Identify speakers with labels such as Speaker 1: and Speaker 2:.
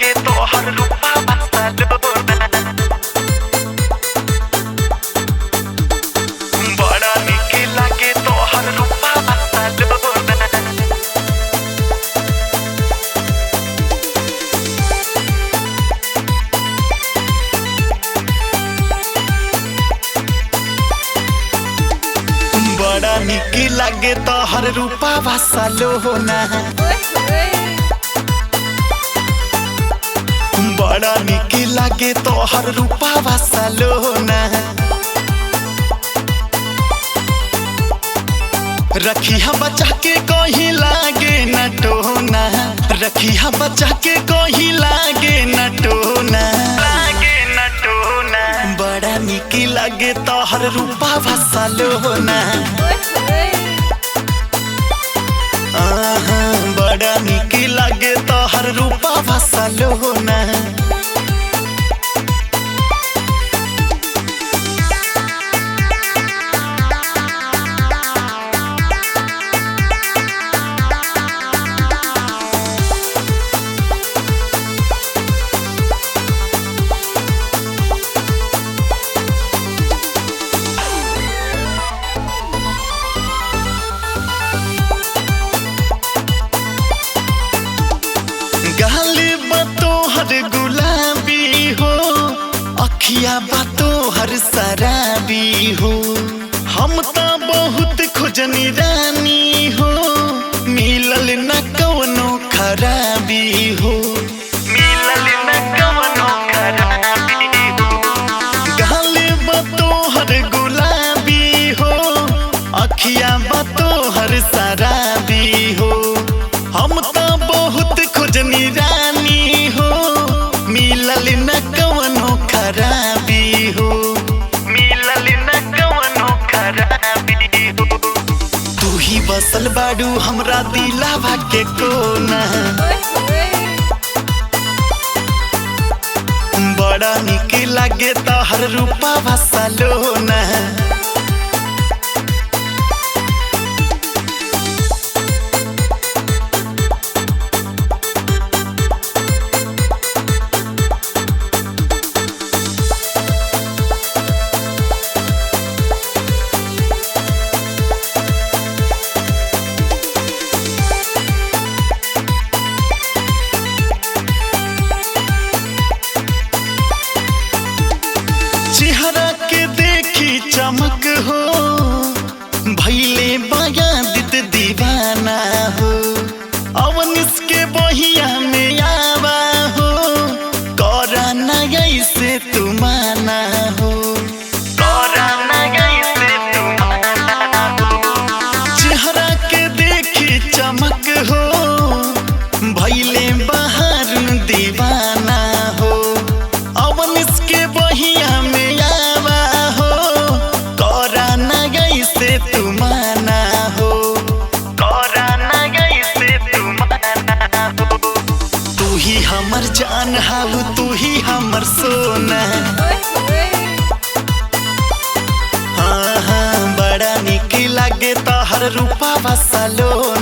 Speaker 1: लागे तोहर रूपा सलोना, बड़ा निक लागे तोहर रूपा सलोना। बड़ा निक लागे तोहर रूपा सलोना, बड़ा निक लागे तोहर रूपा सलोना। रखिया बचा के कहीं लागे न टोना, रखिया बचा के कहीं लागे न टोना, लागे न टोना। बड़ा निक लागे तोहर रूपा सलोना, बड़ा निक लागे तोहर रूपा सलोना। गाली बातों हर गुलाबी हो, अखिया बातों हर शराबी हो। हम तो बहुत खोजनी रानी हो, मिलल न कवनो खराबी हो, मिलल न कवनो खराबी हो। गाली बातों हर गुलाबी हो, अखिया बातों हर शराबी हो। हम तो बहुत खोजनी रानी हो, मिलल न कवनो खराबी हो, मिलल न कवनो खराबी हो। तू ही बसल बाड़ू हमरा दिलावा के कोना, बड़ा निक लागे तोहर रूपा सलोना। चेहरा के देखी चमक हो, भैले बयादित दीवाना हो। अवनिस के बहिया में आवा हो, करा न ऐसे तू माना हो, करा न ऐसे तू माना हो। चेहरा के देखी चमक हो, भैले बहार दीवाना हो। अवनिस के बहिया में तू माना हो, करा न ऐसे तू माना हो। तू ही हमर जान हाउ, तू ही हमर सोना। हाँ हाँ, बड़ा निक लागे तोहर रूपा सलोना।